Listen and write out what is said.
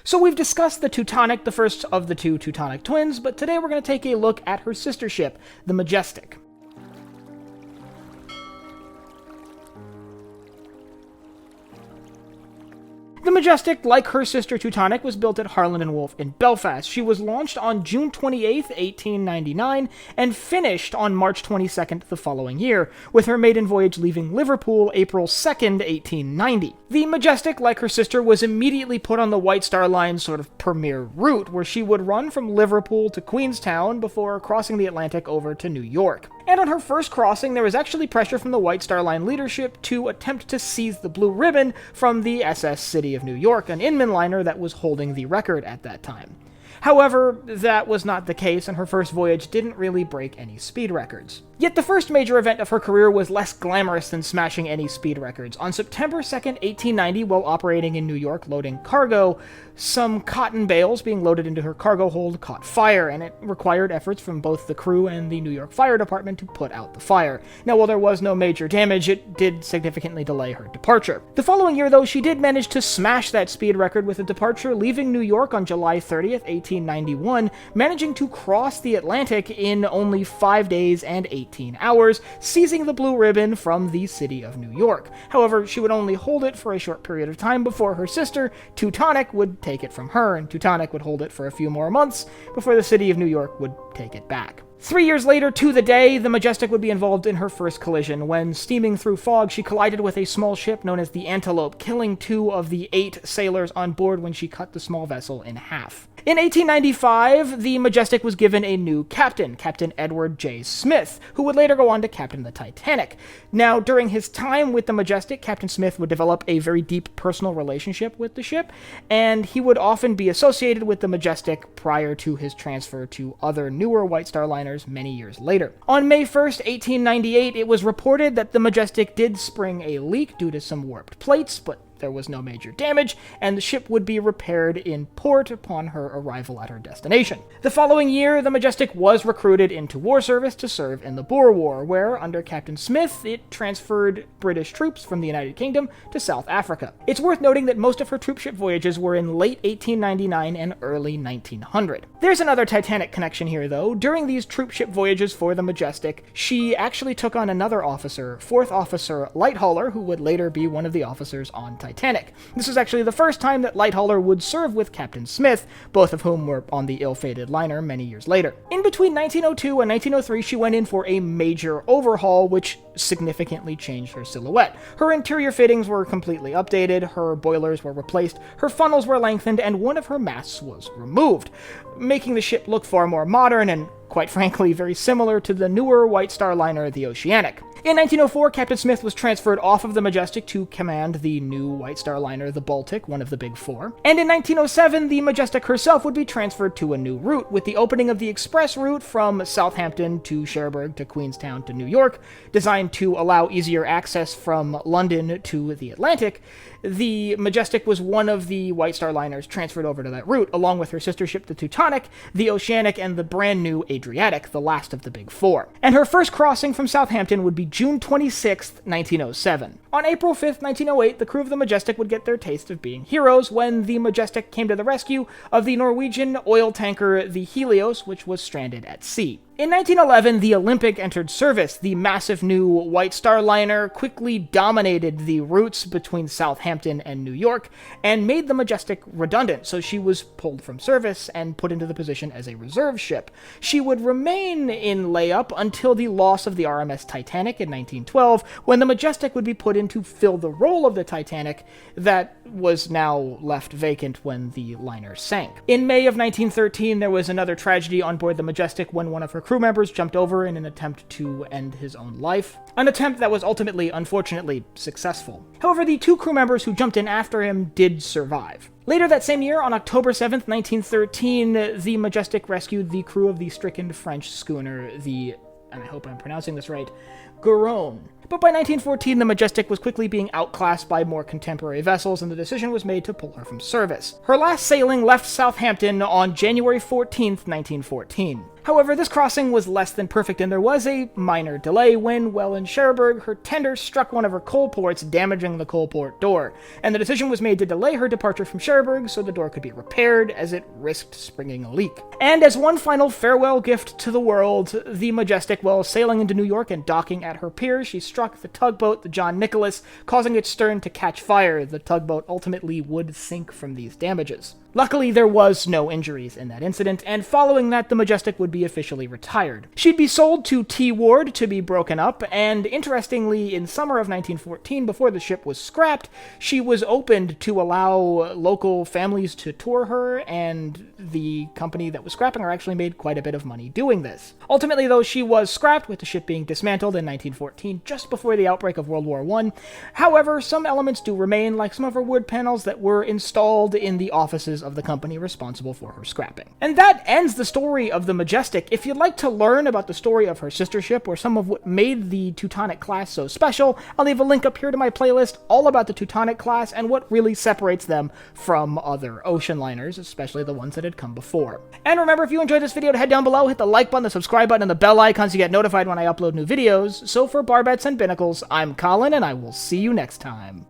So we've discussed the Teutonic, the first of the two Teutonic twins, but today we're going to take a look at her sister ship, the Majestic. The Majestic, like her sister Teutonic, was built at Harland and Wolff in Belfast. She was launched on June 28, 1899, and finished on March 22nd the following year, with her maiden voyage leaving Liverpool April 2nd, 1890. The Majestic, like her sister, was immediately put on the White Star Line's sort of premier route, where she would run from Liverpool to Queenstown before crossing the Atlantic over to New York. And on her first crossing, there was actually pressure from the White Star Line leadership to attempt to seize the Blue Ribbon from the SS City of New York, an Inman liner that was holding the record at that time. However, that was not the case, and her first voyage didn't really break any speed records. Yet the first major event of her career was less glamorous than smashing any speed records. On September 2nd, 1890, while operating in New York loading cargo, some cotton bales being loaded into her cargo hold caught fire, and it required efforts from both the crew and the New York Fire Department to put out the fire. Now, while there was no major damage, it did significantly delay her departure. The following year, though, she did manage to smash that speed record with a departure leaving New York on July 30th, 1891, managing to cross the Atlantic in only 5 days and 18 hours, seizing the Blue Ribbon from the city of New York. However, she would only hold it for a short period of time before her sister, Teutonic, would take it from her, and Teutonic would hold it for a few more months before the city of New York would take it back. 3 years later, to the day, the Majestic would be involved in her first collision. When steaming through fog, she collided with a small ship known as the Antelope, killing 2 of the 8 sailors on board when she cut the small vessel in half. In 1895, the Majestic was given a new captain, Captain Edward J. Smith, who would later go on to captain the Titanic. Now, during his time with the Majestic, Captain Smith would develop a very deep personal relationship with the ship, and he would often be associated with the Majestic prior to his transfer to other newer White Star liners many years later. On May 1st, 1898, it was reported that the Majestic did spring a leak due to some warped plates, but there was no major damage, and the ship would be repaired in port upon her arrival at her destination. The following year, the Majestic was recruited into war service to serve in the Boer War, where, under Captain Smith, it transferred British troops from the United Kingdom to South Africa. It's worth noting that most of her troopship voyages were in late 1899 and early 1900. There's another Titanic connection here, though. During these troopship voyages for the Majestic, she actually took on another officer, 4th Officer Lighthauler, who would later be one of the officers on Titanic. This was actually the first time that Lighthauler would serve with Captain Smith, both of whom were on the ill-fated liner many years later. In between 1902 and 1903, she went in for a major overhaul, which significantly changed her silhouette. Her interior fittings were completely updated, her boilers were replaced, her funnels were lengthened, and one of her masts was removed, making the ship look far more modern and, quite frankly, very similar to the newer White Star liner, the Oceanic. In 1904, Captain Smith was transferred off of the Majestic to command the new White Star liner, the Baltic, one of the big 4. And in 1907, the Majestic herself would be transferred to a new route, with the opening of the express route from Southampton to Cherbourg to Queenstown to New York, designed to allow easier access from London to the Atlantic. The Majestic was one of the White Star liners transferred over to that route, along with her sister ship, the Teutonic, the Oceanic, and the brand new Adriatic, the last of the big 4. And her first crossing from Southampton would be June 26, 1907. On April 5, 1908, the crew of the Majestic would get their taste of being heroes when the Majestic came to the rescue of the Norwegian oil tanker, the Helios, which was stranded at sea. In 1911, the Olympic entered service. The massive new White Star liner quickly dominated the routes between Southampton and New York and made the Majestic redundant, so she was pulled from service and put into the position as a reserve ship. She would remain in layup until the loss of the RMS Titanic in 1912, when the Majestic would be put in to fill the role of the Titanic that was now left vacant when the liner sank. In May of 1913, there was another tragedy on board the Majestic when one of her crew members jumped over in an attempt to end his own life. An attempt that was ultimately, unfortunately, successful. However, the 2 crew members who jumped in after him did survive. Later that same year, on October 7th, 1913, the Majestic rescued the crew of the stricken French schooner, the, and I hope I'm pronouncing this right, Garonne. But by 1914, the Majestic was quickly being outclassed by more contemporary vessels, and the decision was made to pull her from service. Her last sailing left Southampton on January 14th, 1914. However, this crossing was less than perfect, and there was a minor delay when, while in Cherbourg, her tender struck one of her coal ports, damaging the coal port door, and the decision was made to delay her departure from Cherbourg so the door could be repaired, as it risked springing a leak. And as one final farewell gift to the world, the Majestic, while sailing into New York and docking at her pier, she struck the tugboat, the John Nicholas, causing its stern to catch fire. The tugboat ultimately would sink from these damages. Luckily, there was no injuries in that incident, and following that, the Majestic would be officially retired. She'd be sold to T. Ward to be broken up, and interestingly, in summer of 1914, before the ship was scrapped, she was opened to allow local families to tour her, and the company that was scrapping her actually made quite a bit of money doing this. Ultimately, though, she was scrapped, with the ship being dismantled in 1914, just before the outbreak of World War I. However, some elements do remain, like some of her wood panels that were installed in the offices of the company responsible for her scrapping. And that ends the story of the Majestic. If you'd like to learn about the story of her sister ship, or some of what made the Teutonic-Class so special, I'll leave a link up here to my playlist all about the Teutonic-Class and what really separates them from other ocean liners, especially the ones that had come before. And remember, if you enjoyed this video, to head down below, hit the like button, the subscribe button, and the bell icon so you get notified when I upload new videos. So for Barbettes and Binnacles, I'm Colin, and I will see you next time.